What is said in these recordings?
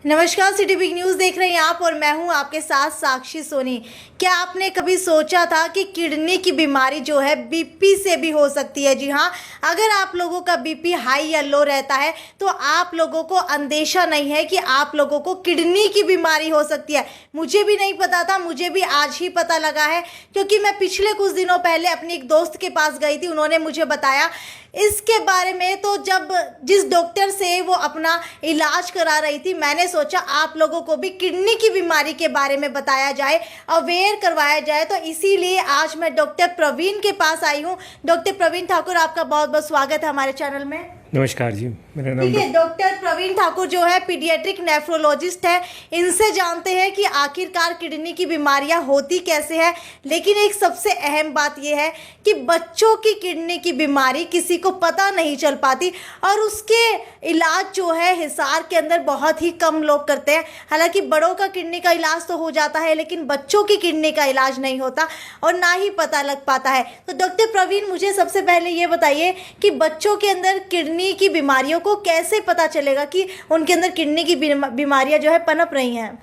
नमस्कार, city big news देख रहे हैं आप और मैं हूं आपके साथ साक्षी सोनी। क्या आपने कभी सोचा था कि किडनी की बीमारी जो है बीपी से भी हो सकती है? जी हां, अगर आप लोगों का बीपी हाई या लो रहता है तो आप लोगों को अंदेशा नहीं है कि आप लोगों को किडनी की बीमारी हो सकती है। मुझे भी नहीं पता था, मुझे भी आज ही पता लगा है, क्योंकि मैं पिछले कुछ दिनों पहले अपनी एक दोस्त के पास गई थी। उन्होंने मुझे बताया इसके बारे में। तो जब जिस डॉक्टर से वो अपना इलाज करा रही थी, मैंने सोचा आप लोगों को भी किडनी की बीमारी के बारे में बताया जाए, अवेयर करवाया जाए। तो इसीलिए आज मैं डॉक्टर प्रवीण के पास आई हूँ। डॉक्टर प्रवीण ठाकुर, आपका बहुत बहुत स्वागत है हमारे चैनल में। नमस्कार जी, मेरा नाम डॉक्टर प्रवीण ठाकुर जो है पीडियाट्रिक नेफ्रोलॉजिस्ट है। इनसे जानते हैं कि आखिरकार किडनी की बीमारियां होती कैसे है। लेकिन एक सबसे अहम बात यह है कि बच्चों की किडनी की बीमारी किसी को पता नहीं चल पाती और उसके इलाज जो है हिसार के अंदर बहुत ही कम लोग करते हैं। हालांकि बड़ों का किडनी का इलाज तो हो जाता है, लेकिन बच्चों की किडनी का इलाज नहीं होता और ना ही पता लग पाता है। तो डॉक्टर प्रवीण, मुझे सबसे पहले ये बताइए कि बच्चों के अंदर किडनी की बीमारियों को कैसे पता चलेगा कि उनके अंदर किडनी की बीमारियां जो है पनप रही हैं?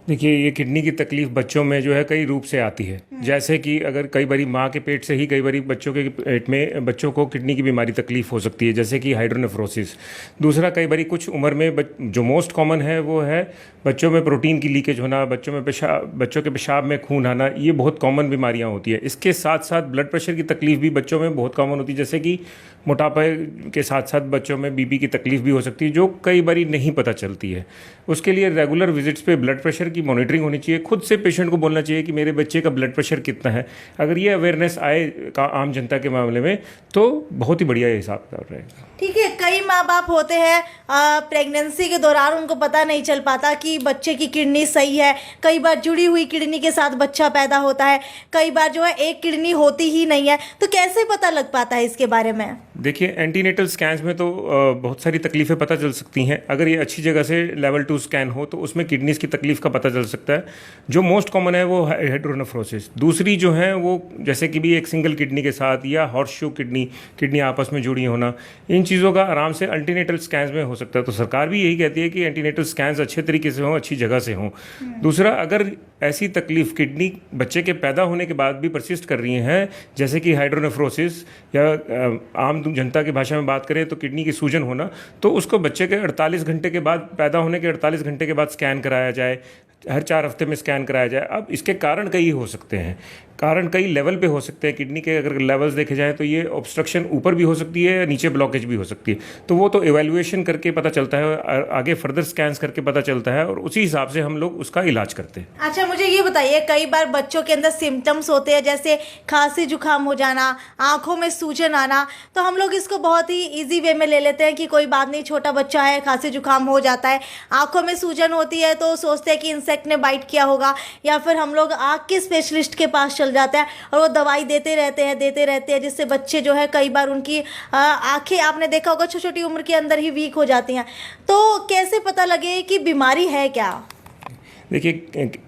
देखिए, ये किडनी की तकलीफ बच्चों में जो है कई रूप से आती है। जैसे कि अगर कई बारी माँ के पेट से ही कई बारी बच्चों के पेट में बच्चों को किडनी की बीमारी तकलीफ हो सकती है, जैसे कि हाइड्रोनेफ्रोसिस। दूसरा, कई बारी कुछ उम्र में जो मोस्ट कॉमन है वो है बच्चों में प्रोटीन की लीकेज होना, बच्चों के पेशाब में खून आना। ये बहुत कॉमन बीमारियाँ होती है। इसके साथ साथ ब्लड प्रेशर की तकलीफ भी बच्चों में बहुत कॉमन होती है, जैसे कि मोटापे के साथ साथ बच्चों में बीपी की तकलीफ भी हो सकती है, जो कई बारी नहीं पता चलती है। उसके लिए रेगुलर विजिट्स पे ब्लड प्रेशर की मॉनिटरिंग होनी चाहिए। खुद से पेशेंट को बोलना चाहिए कि मेरे बच्चे का ब्लड प्रेशर कितना है। अगर ये अवेयरनेस आए आम जनता के मामले में तो बहुत ही बढ़िया हिसाब रहेगा। ठीक है, कई माँ बाप होते हैं प्रेगनेंसी के दौरान उनको पता नहीं चल पाता कि बच्चे की किडनी सही है। कई बार जुड़ी हुई किडनी के साथ बच्चा पैदा होता है, कई बार जो है एक किडनी होती ही नहीं है। तो कैसे पता लग पाता है इसके बारे में? देखिए, एंटीनेटल स्कैन्स में तो बहुत सारी तकलीफ़ें पता चल सकती हैं। अगर ये अच्छी जगह से लेवल 2 स्कैन हो तो उसमें किडनीज की तकलीफ का पता चल सकता है। जो मोस्ट कॉमन है वो हाइड्रोनेफ्रोसिस। दूसरी जो है वो जैसे कि भी एक सिंगल किडनी के साथ या हॉर्सशू किडनी आपस में जुड़ी होना, इन चीज़ों का आराम से एंटीनेटल स्कैन्स में हो सकता है। तो सरकार भी यही कहती है कि एंटीनेटल स्कैन्स अच्छे तरीके से हों, अच्छी जगह से हों। दूसरा, अगर ऐसी तकलीफ किडनी बच्चे के पैदा होने के बाद भी परसिस्ट कर रही हैं, जैसे कि हाइड्रोनेफ्रोसिस या आम जनता की भाषा में बात करें तो किडनी की सूजन होना, तो उसको बच्चे के 48 घंटे के बाद, पैदा होने के 48 घंटे के बाद स्कैन कराया जाए। हर 4 हफ्ते में स्कैन कराया जाए। अब इसके कारण कई हो सकते हैं, कारण कई लेवल पे हो सकते हैं। किडनी के अगर लेवल्स देखे जाएँ तो ये ऑब्स्ट्रक्शन ऊपर भी हो सकती है या नीचे ब्लॉकेज भी हो सकती है। तो वो तो एवेल्युएशन करके पता चलता है, आगे फर्दर स्कैन्स करके पता चलता है और उसी हिसाब से हम लोग उसका इलाज करते हैं। अच्छा, मुझे ये बताइए, कई बार बच्चों के अंदर सिम्टम्स होते हैं जैसे खांसी जुकाम हो जाना, आंखों में सूजन आना। तो हम लोग इसको बहुत ही ईजी वे में ले लेते हैं कि कोई बात नहीं, छोटा बच्चा है, खांसी जुकाम हो जाता है। आंखों में सूजन होती है तो सोचते हैं कि इंसेक्ट ने बाइट किया होगा, या फिर हम लोग आँख के स्पेशलिस्ट के पास चल जाते हैं और वो दवाई देते रहते हैं, जिससे बच्चे जो है कई बार उनकी आंखें, आपने देखा होगा, छोटी छोटी उम्र के अंदर ही वीक हो जाती हैं। तो कैसे पता लगे कि बीमारी है क्या? देखिए,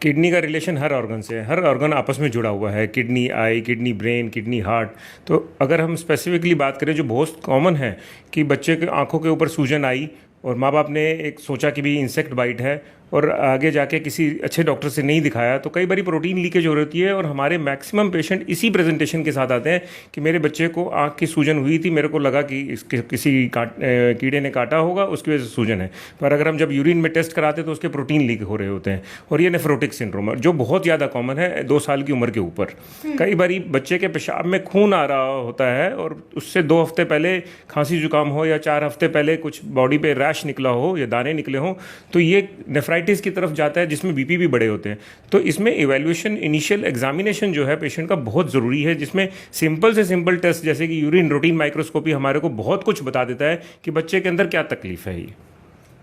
किडनी का रिलेशन हर ऑर्गन से है, हर ऑर्गन आपस में जुड़ा हुआ है। किडनी आई, किडनी ब्रेन, किडनी हार्ट। तो अगर हम स्पेसिफिकली बात करें, जो बहुत कॉमन है कि बच्चे के आंखों के ऊपर सूजन आई और माँ बाप ने एक सोचा कि भी इंसेक्ट बाइट है और आगे जाके किसी अच्छे डॉक्टर से नहीं दिखाया, तो कई बारी प्रोटीन लीकेज हो रही है। और हमारे मैक्सिमम पेशेंट इसी प्रेजेंटेशन के साथ आते हैं कि मेरे बच्चे को आँख की सूजन हुई थी, मेरे को लगा कि इसके किसी कीड़े ने काटा होगा, उसकी वजह से सूजन है। पर अगर हम जब यूरिन में टेस्ट कराते तो उसके प्रोटीन लीक हो रहे होते हैं। और ये नेफ्रोटिक सिंड्रोम जो बहुत ज़्यादा कॉमन है 2 साल की उम्र के ऊपर। कई बारी बच्चे के पेशाब में खून आ रहा होता है और उससे 2 हफ्ते पहले खांसी जुकाम हो या 4 हफ्ते पहले कुछ बॉडी पे रैश निकला हो या दाने निकले हों, तो ये नेफ्राइटिस की तरफ जाता है, जिसमें बीपी भी बड़े होते हैं। तो इसमें इवैल्यूएशन, इनिशियल एग्जामिनेशन जो है पेशेंट का बहुत ज़रूरी है, जिसमें सिंपल से सिंपल टेस्ट जैसे कि यूरिन रूटीन माइक्रोस्कोपी हमारे को बहुत कुछ बता देता है कि बच्चे के अंदर क्या तकलीफ है। ये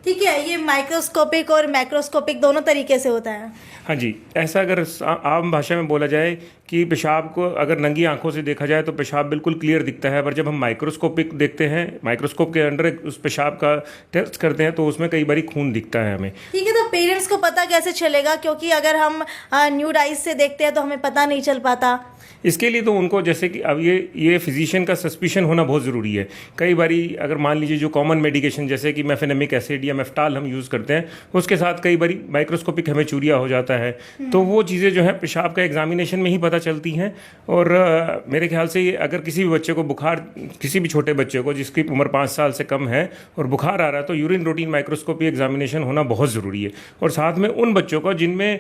ठीक है, ये माइक्रोस्कोपिक और मैक्रोस्कोपिक दोनों तरीके से होता है। हाँ जी, ऐसा अगर आम भाषा में बोला जाए कि पेशाब को अगर नंगी आंखों से देखा जाए तो पेशाब बिल्कुल क्लियर दिखता है, पर जब हम माइक्रोस्कोपिक देखते हैं, माइक्रोस्कोप के अंडर उस पेशाब का टेस्ट करते हैं, तो उसमें कई बारी खून दिखता है हमें। ठीक है, तो पेरेंट्स पेरेंट्स को पता कैसे चलेगा, क्योंकि अगर हम न्यूड आइज से देखते हैं तो हमें पता नहीं चल पाता। इसके लिए तो उनको जैसे कि अब ये फिजिशियन का सस्पिशन होना बहुत ज़रूरी है। कई बारी अगर मान लीजिए जो कॉमन मेडिकेशन जैसे कि मेफेनेमिक एसिड या मेफ्टाल हम यूज़ करते हैं, उसके साथ कई बारी माइक्रोस्कोपिक हमें चूरिया हो जाता है, तो वो चीज़ें जो है पेशाब का एग्जामिनेशन में ही पता चलती हैं। और मेरे ख्याल से अगर किसी भी बच्चे को बुखार, किसी भी छोटे बच्चे को जिसकी उम्र 5 साल से कम है और बुखार आ रहा है, तो यूरिन रूटीन माइक्रोस्कोपी एग्जामिनेशन होना बहुत ज़रूरी है। और साथ में उन बच्चों को जिनमें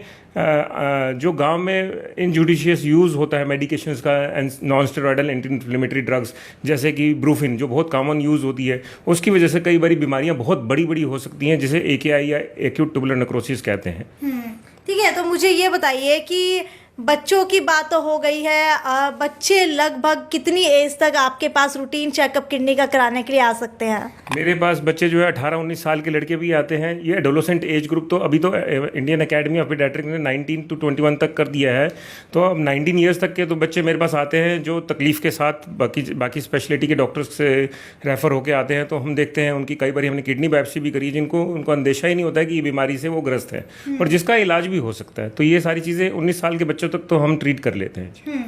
जो गांव में इनजुडिशियस यूज़ होता है मेडिकेशंस का, non steroidal anti inflammatory drugs जैसे कि ब्रूफिन जो बहुत कॉमन यूज़ होती है, उसकी वजह से कई बारी बीमारियां बहुत बड़ी बड़ी हो सकती हैं, जिसे AKI या एक्यूट ट्यूबुलर नेक्रोसिस कहते हैं। ठीक है, तो मुझे ये बताइए कि बच्चों की बात तो हो गई है, बच्चे लगभग कितनी एज तक आपके पास रूटीन चेकअप किडनी का कराने के लिए आ सकते हैं? मेरे पास बच्चे जो है 18-19 साल के लड़के भी आते हैं। ये एडोलेसेंट एज ग्रुप तो अभी तो इंडियन एकेडमी ऑफ पीडियाट्रिक्स ने 19 to 21 तक कर दिया है, तो अब 19 ईयर्स तक के तो बच्चे मेरे पास आते हैं जो तकलीफ़ के साथ बाकी स्पेशलिटी के डॉक्टर्स से रेफ़र होकर आते हैं। तो हम देखते हैं उनकी, कई बार हमने किडनी बायोप्सी भी करी जिनको उनको अंदेशा ही नहीं होता है कि ये बीमारी से वो ग्रस्त है और जिसका इलाज भी हो सकता है। तो ये सारी चीज़ें 19 साल के बच्चों तक तो हम ट्रीट कर लेते हैं।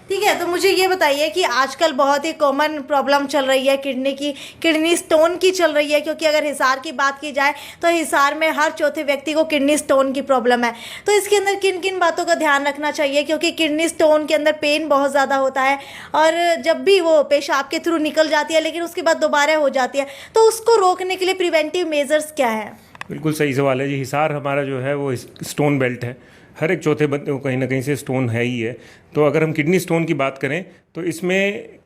ठीक है, तो मुझे ये बताइए कि आजकल बहुत ही कॉमन प्रॉब्लम चल रही है किडनी स्टोन की चल रही है, क्योंकि अगर हिसार की बात की जाए तो हिसार में हर चौथे व्यक्ति को किडनी स्टोन की प्रॉब्लम है। तो इसके अंदर किन किन बातों का ध्यान रखना चाहिए, क्योंकि किडनी स्टोन के अंदर पेन बहुत ज़्यादा होता है और जब भी वो पेशाब के थ्रू निकल जाती है लेकिन उसके बाद दोबारा हो जाती है, तो उसको रोकने के लिए प्रिवेंटिव मेजर्स क्या है? बिल्कुल सही सवाल है जी। हिसार हमारा जो है वो स्टोन बेल्ट है, हर एक चौथे बंदे को कहीं ना कहीं से स्टोन है ही है। तो अगर हम किडनी स्टोन की बात करें तो इसमें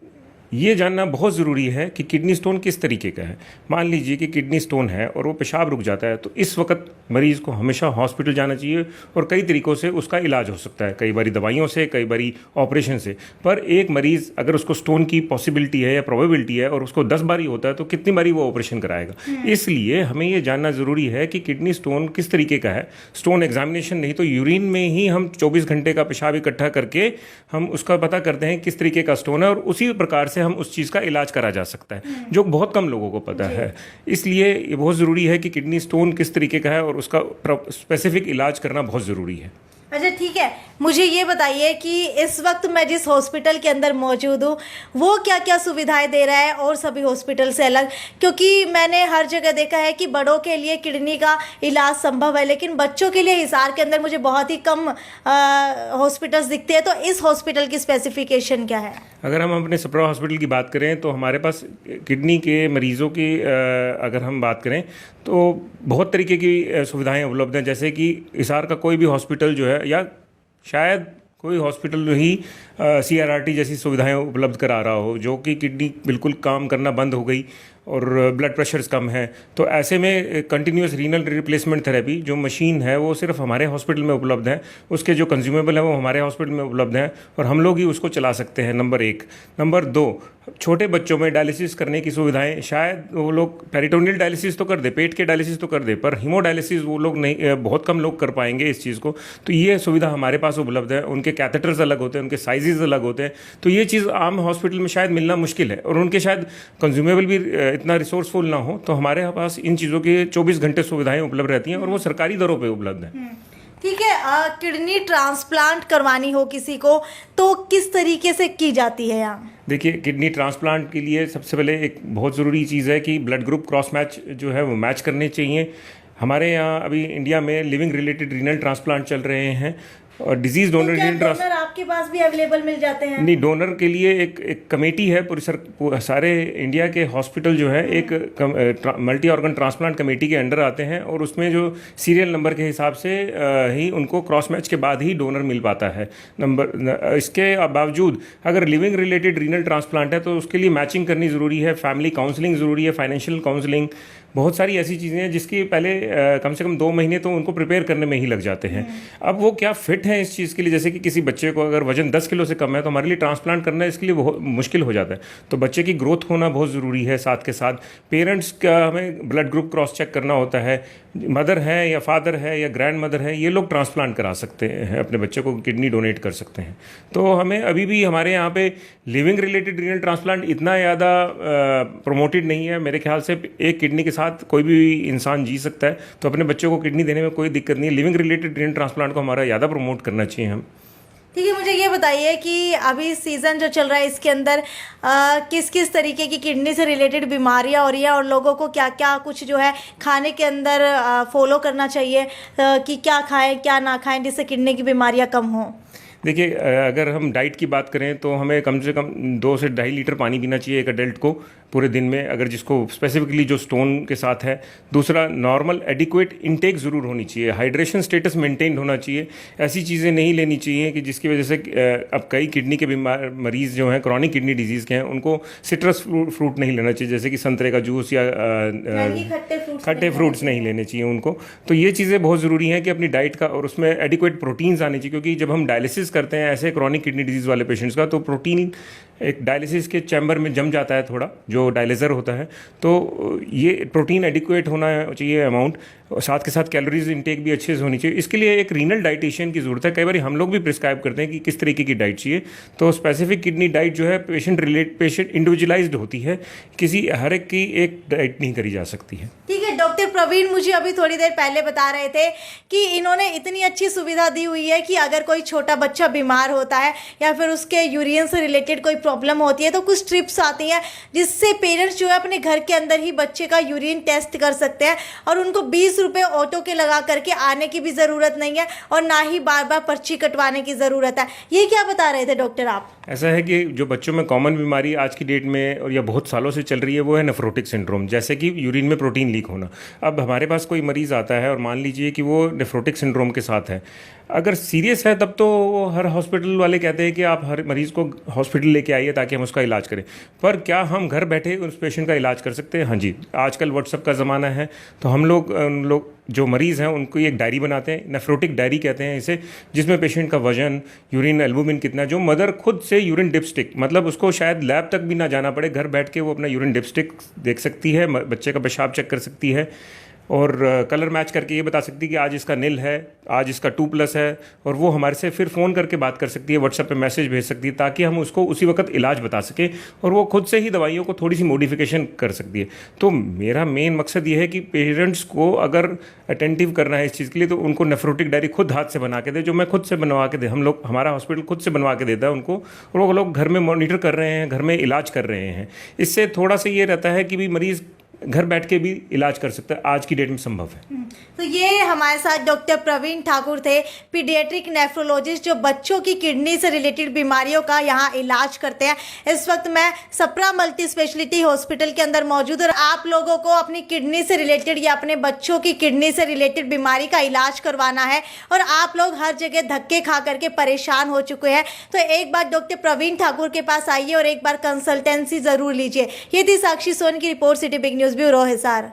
ये जानना बहुत ज़रूरी है कि किडनी स्टोन किस तरीके का है। मान लीजिए कि किडनी स्टोन है और वो पेशाब रुक जाता है, तो इस वक्त मरीज़ को हमेशा हॉस्पिटल जाना चाहिए और कई तरीक़ों से उसका इलाज हो सकता है, कई बारी दवाइयों से, कई बारी ऑपरेशन से। पर एक मरीज़ अगर उसको स्टोन की पॉसिबिलिटी है या प्रोबेबिलिटी है और उसको 10 बारी होता है तो कितनी बारी वो ऑपरेशन कराएगा। इसलिए हमें ये जानना ज़रूरी है कि किडनी स्टोन किस तरीके का है। स्टोन एग्जामिनेशन नहीं तो यूरिन में ही हम 24 घंटे का पेशाब इकट्ठा करके हम उसका पता करते हैं किस तरीके का स्टोन है और उसी प्रकार से हम उस चीज़ का इलाज करा जा सकता है, जो बहुत कम लोगों को पता है। इसलिए ये बहुत ज़रूरी है कि किडनी स्टोन किस तरीके का है और उसका स्पेसिफिक इलाज करना बहुत ज़रूरी है। अच्छा ठीक है, मुझे ये बताइए कि इस वक्त मैं जिस हॉस्पिटल के अंदर मौजूद हूँ वो क्या क्या सुविधाएं दे रहा है और सभी हॉस्पिटल से अलग, क्योंकि मैंने हर जगह देखा है कि बड़ों के लिए किडनी का इलाज संभव है लेकिन बच्चों के लिए हिसार के अंदर मुझे बहुत ही कम हॉस्पिटल्स दिखते हैं। तो इस हॉस्पिटल की स्पेसिफिकेशन क्या है? अगर हम अपने सप्रा हॉस्पिटल की बात करें तो हमारे पास किडनी के मरीज़ों की अगर हम बात करें तो बहुत तरीके की सुविधाएं उपलब्ध हैं। जैसे कि हिसार का कोई भी हॉस्पिटल जो है या शायद कोई हॉस्पिटल ही CRRT जैसी सुविधाएं उपलब्ध करा रहा हो, जो कि किडनी बिल्कुल काम करना बंद हो गई और ब्लड प्रेशर्स कम है, तो ऐसे में कंटिन्यूस रीनल रिप्लेसमेंट थेरेपी जो मशीन है वो सिर्फ हमारे हॉस्पिटल में उपलब्ध है, उसके जो कंज्यूमेबल है वो हमारे हॉस्पिटल में उपलब्ध हैं और हम लोग ही उसको चला सकते हैं। नंबर 1। नंबर 2, छोटे बच्चों में डायलिसिस करने की सुविधाएं, शायद वो लोग पेरिटोनियल डायलिसिस तो कर दे, पेट के डायलिसिस तो कर दे, पर हीमोडायलिसिस वो लोग नहीं, बहुत कम लोग कर पाएंगे इस चीज़ को। तो ये सुविधा हमारे पास उपलब्ध है। उनके कैथेटर्स अलग होते हैं, उनके साइजेस अलग होते हैं, तो ये चीज़ आम हॉस्पिटल में शायद मिलना मुश्किल है और उनके शायद कंज्यूमेबल भी इतना रिसोर्सफुल ना हो। तो हमारे पास इन चीज़ों की 24 घंटे सुविधाएं उपलब्ध रहती हैं और वो सरकारी दरों पर उपलब्ध हैं। ठीक है, किडनी ट्रांसप्लांट करवानी हो किसी को तो किस तरीके से की जाती है यहाँ? देखिए, किडनी ट्रांसप्लांट के लिए सबसे पहले एक बहुत ज़रूरी चीज़ है कि ब्लड ग्रुप क्रॉस मैच जो है वो मैच करने चाहिए। हमारे यहाँ अभी इंडिया में लिविंग रिलेटेड रीनल ट्रांसप्लांट चल रहे हैं और डिजीज डोनर डोनर आपके पास भी अवेलेबल मिल जाते हैं? नहीं, डोनर के लिए एक कमेटी है पूरी सारे इंडिया के हॉस्पिटल जो है एक मल्टी ऑर्गन ट्रांसप्लांट कमेटी के अंडर आते हैं और उसमें जो सीरियल नंबर के हिसाब से ही उनको क्रॉस मैच के बाद ही डोनर मिल पाता है नंबर। इसके बावजूद अगर लिविंग रिलेटेड रीनल ट्रांसप्लांट है तो उसके लिए मैचिंग करनी ज़रूरी है, फैमिली काउंसलिंग ज़रूरी है, फाइनेंशियल काउंसलिंग, बहुत सारी ऐसी चीज़ें हैं जिसकी पहले कम से कम 2 महीने तो उनको प्रिपेयर करने में ही लग जाते हैं। अब वो क्या फिट है इस चीज़ के लिए, जैसे कि किसी बच्चे को अगर वजन 10 किलो से कम है तो हमारे लिए ट्रांसप्लांट करना इसके लिए बहुत मुश्किल हो जाता है। तो बच्चे की ग्रोथ होना बहुत ज़रूरी है, साथ के साथ पेरेंट्स का हमें ब्लड ग्रुप क्रॉस चेक करना होता है। मदर है या फादर है या ग्रैंड मदर है, ये लोग ट्रांसप्लांट करा सकते हैं, अपने बच्चे को किडनी डोनेट कर सकते हैं। तो हमें अभी भी हमारे यहाँ पे लिविंग रिलेटेड रीनल ट्रांसप्लांट इतना ज़्यादा प्रमोटेड नहीं है। मेरे ख्याल से एक किडनी के साथ साथ कोई भी इंसान जी सकता है, तो अपने बच्चों को किडनी देने में कोई दिक्कत नहीं है। लिविंग रिलेटेड किडनी ट्रांसप्लांट को हमारा ज़्यादा प्रमोट करना चाहिए हम। ठीक है, मुझे ये बताइए कि अभी सीज़न जो चल रहा है इसके अंदर किस किस तरीके की किडनी से रिलेटेड बीमारियां हो रही है और लोगों को क्या क्या कुछ जो है खाने के अंदर फॉलो करना चाहिए कि क्या खाएं क्या ना खाएं जिससे किडनी की बीमारियां कम हों। देखिए, अगर हम डाइट की बात करें तो हमें कम से कम 2 से 2.5 लीटर पानी पीना चाहिए एक अडल्ट को पूरे दिन में, अगर जिसको स्पेसिफिकली जो स्टोन के साथ है। दूसरा, नॉर्मल एडिक्वेट इंटेक ज़रूर होनी चाहिए, हाइड्रेशन स्टेटस मेंटेन होना चाहिए। ऐसी चीज़ें नहीं लेनी चाहिए कि जिसकी वजह से अब कई किडनी के बीमार मरीज़ जो हैं, क्रॉनिक किडनी डिजीज़ के हैं, उनको सिट्रस फ्रूट नहीं लेना चाहिए, जैसे कि संतरे का जूस या खट्टे फ्रूट्स नहीं लेने चाहिए उनको। तो ये चीज़ें बहुत ज़रूरी हैं कि अपनी डाइट का, और उसमें एडिक्वेट प्रोटीन्स आने चाहिए, क्योंकि जब हम डायलिसिस करते हैं ऐसे क्रॉनिक किडनी डिजीज़ वाले पेशेंट्स का, तो प्रोटीन एक डायलिसिस के चैम्बर में जम जाता है थोड़ा, जो डायलिज़र होता है। तो ये प्रोटीन एडिक्वेट होना चाहिए अमाउंट, साथ के साथ कैलोरीज इंटेक भी अच्छे से होनी चाहिए। इसके लिए एक रीनल डाइटिशियन की ज़रूरत है। कई बार हम लोग भी प्रिस्क्राइब करते हैं कि किस तरीके की डाइट चाहिए। तो स्पेसिफिक किडनी डाइट जो है पेशेंट इंडिविजुअलाइज्ड होती है, किसी हर एक की एक डाइट नहीं करी जा सकती है। ठीक है, डॉक्टर प्रवीण मुझे अभी थोड़ी देर पहले बता रहे थे कि इन्होंने इतनी अच्छी सुविधा दी हुई है कि अगर कोई छोटा बच्चा बीमार होता है या फिर उसके यूरिन से रिलेटेड कोई प्रॉब्लम होती है तो कुछ ट्रिप्स आती हैं जिससे पेरेंट्स जो है अपने घर के अंदर ही बच्चे का यूरिन टेस्ट कर सकते हैं और उनको 20 रुपये ऑटो के लगा करके आने की भी ज़रूरत नहीं है और ना ही बार बार पर्ची कटवाने की ज़रूरत है। ये क्या बता रहे थे डॉक्टर आप? ऐसा है कि जो बच्चों में कॉमन बीमारी आज की डेट में और या बहुत सालों से चल रही है वो है नेफ्रोटिक सिंड्रोम, जैसे कि यूरिन में प्रोटीन लीक होना। अब हमारे पास कोई मरीज़ आता है और मान लीजिए कि वो नेफ्रोटिक सिंड्रोम के साथ है, अगर सीरियस है तब तो हर हॉस्पिटल वाले कहते हैं कि आप हर मरीज़ को हॉस्पिटल लेके आइए ताकि हम उसका इलाज करें। पर क्या हम घर बैठे उस पेशेंट का इलाज कर सकते हैं? हाँ जी, आजकल व्हाट्सएप का ज़माना है, तो हम लोग जो मरीज़ हैं उनको एक डायरी बनाते हैं, नेफ्रोटिक डायरी कहते हैं इसे, जिसमें पेशेंट का वजन, यूरिन एल्बुमिन कितना, जो मदर खुद से यूरिन डिपस्टिक, मतलब उसको शायद लैब तक भी ना जाना पड़े, घर बैठ के वो अपना यूरिन डिपस्टिक देख सकती है, बच्चे का पेशाब चेक कर सकती है और कलर मैच करके ये बता सकती है कि आज इसका नील है, आज इसका 2+ है, और वो हमारे से फिर फ़ोन करके बात कर सकती है, व्हाट्सएप पे मैसेज भेज सकती है ताकि हम उसको उसी वक्त इलाज बता सकें और वो खुद से ही दवाइयों को थोड़ी सी मॉडिफिकेशन कर सकती है। तो मेरा मेन मकसद ये है कि पेरेंट्स को अगर अटेंटिव करना है इस चीज़ के लिए तो उनको नेफ्रोटिक डायरी खुद हाथ से बना के दे, जो मैं खुद से बनवा के दे, हमारा हॉस्पिटल खुद से बनवा के देता है उनको, और वो लोग घर में मॉनिटर कर रहे हैं, घर में इलाज कर रहे हैं। इससे थोड़ा सा ये रहता है कि भी मरीज़ घर बैठ के भी इलाज कर सकता है, आज की डेट में संभव है। तो ये हमारे साथ डॉक्टर प्रवीण ठाकुर थे, पीडियाट्रिक नेफ्रोलॉजिस्ट, जो बच्चों की किडनी से रिलेटेड बीमारियों का यहाँ इलाज करते हैं। इस वक्त मैं सप्रा मल्टी स्पेशलिटी हॉस्पिटल के अंदर मौजूद और आप लोगों को अपनी किडनी से रिलेटेड या अपने बच्चों की किडनी से रिलेटेड बीमारी का इलाज करवाना है और आप लोग हर जगह धक्के खा करके परेशान हो चुके हैं, तो एक बार डॉक्टर प्रवीण ठाकुर के पास आइए और एक बार कंसल्टेंसी ज़रूर लीजिए। ये थी साक्षी सोनी की report, city big news bureau Hisar.